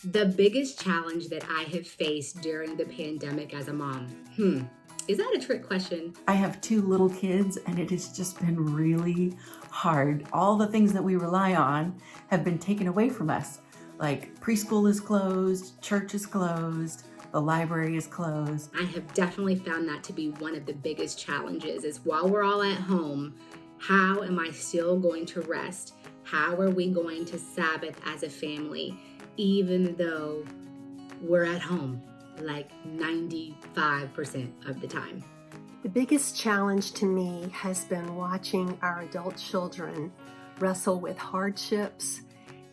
The biggest challenge that I have faced during the pandemic as a mom. Is that a trick question? I have two little kids, and it has just been really hard. All the things that we rely on have been taken away from us. Like preschool is closed, church is closed, the library is closed. I have definitely found that to be one of the biggest challenges is while we're all at home, how am I still going to rest? How are we going to Sabbath as a family, even though we're at home like 95% of the time? The biggest challenge to me has been watching our adult children wrestle with hardships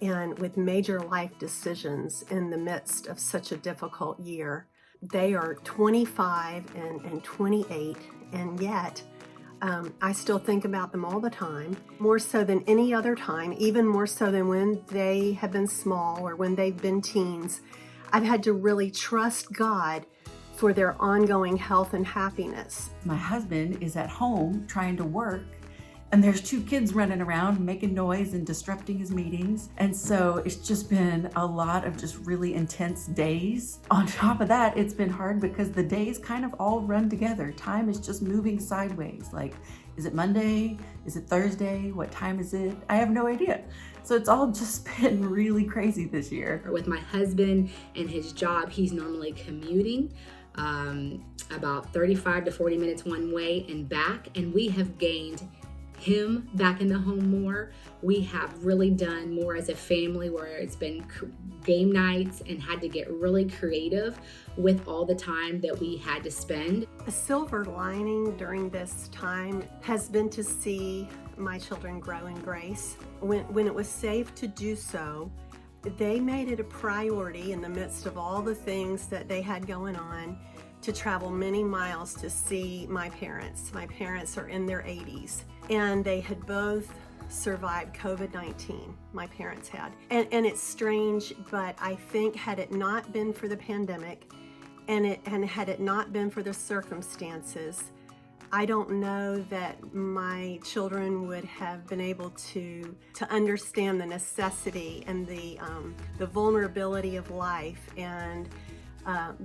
and with major life decisions in the midst of such a difficult year. They are 25 and 28, and yet I still think about them all the time, more so than any other time, even more so than when they have been small or when they've been teens. I've had to really trust God for their ongoing health and happiness. My husband is at home trying to work, and there's two kids running around making noise and disrupting his meetings. And so it's just been a lot of just really intense days. On top of that, it's been hard because the days kind of all run together. Time is just moving sideways. Like, is it Monday? Is it Thursday? What time is it? I have no idea. So it's all just been really crazy this year. With my husband and his job, he's normally commuting about 35 to 40 minutes one way and back, and we have gained him back in the home more. We have really done more as a family where it's been game nights and had to get really creative with all the time that we had to spend. A silver lining during this time has been to see my children grow in grace. When it was safe to do so, they made it a priority in the midst of all the things that they had going on to travel many miles to see my parents. My parents are in their 80s, and they had both survived COVID-19, my parents had. And it's strange, but I think had it not been for the pandemic and had it not been for the circumstances, I don't know that my children would have been able to understand the necessity and the vulnerability of life and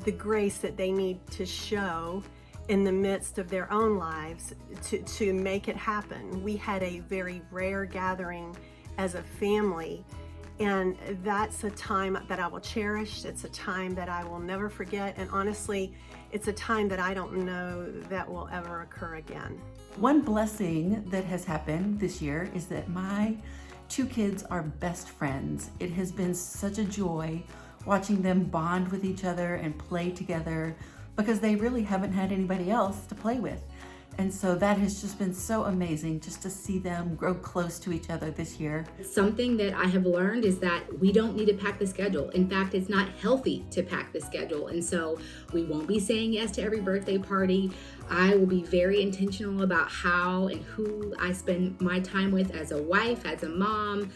the grace that they need to show in the midst of their own lives to make it happen. We had a very rare gathering as a family, and that's a time that I will cherish. It's a time that I will never forget, and honestly, it's a time that I don't know that will ever occur again. One blessing that has happened this year is that my two kids are best friends. It has been such a joy watching them bond with each other and play together because they really haven't had anybody else to play with. And so that has just been so amazing just to see them grow close to each other this year. Something that I have learned is that we don't need to pack the schedule. In fact, it's not healthy to pack the schedule. And so we won't be saying yes to every birthday party. I will be very intentional about how and who I spend my time with as a wife, as a mom,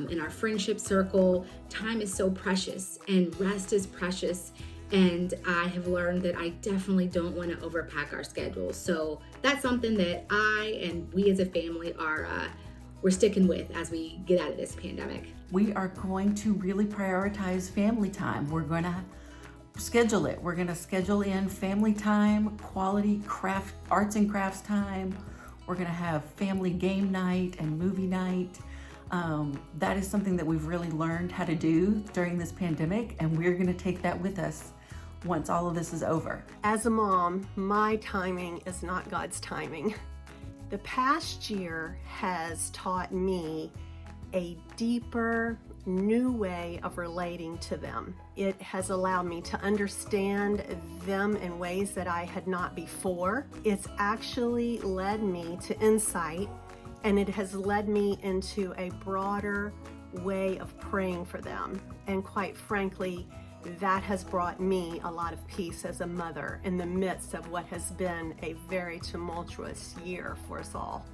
in our friendship circle. Time is so precious and rest is precious. And I have learned that I definitely don't want to overpack our schedules. So that's something that I and we as a family we're sticking with as we get out of this pandemic. We are going to really prioritize family time. We're going to schedule it. We're going to schedule in family time, quality arts and crafts time. We're going to have family game night and movie night. That is something that we've really learned how to do during this pandemic, and we're going to take that with us once all of this is over. As a mom, my timing is not God's timing. The past year has taught me a deeper, new way of relating to them. It has allowed me to understand them in ways that I had not before. It's actually led me to insight, and it has led me into a broader way of praying for them. And quite frankly, that has brought me a lot of peace as a mother in the midst of what has been a very tumultuous year for us all.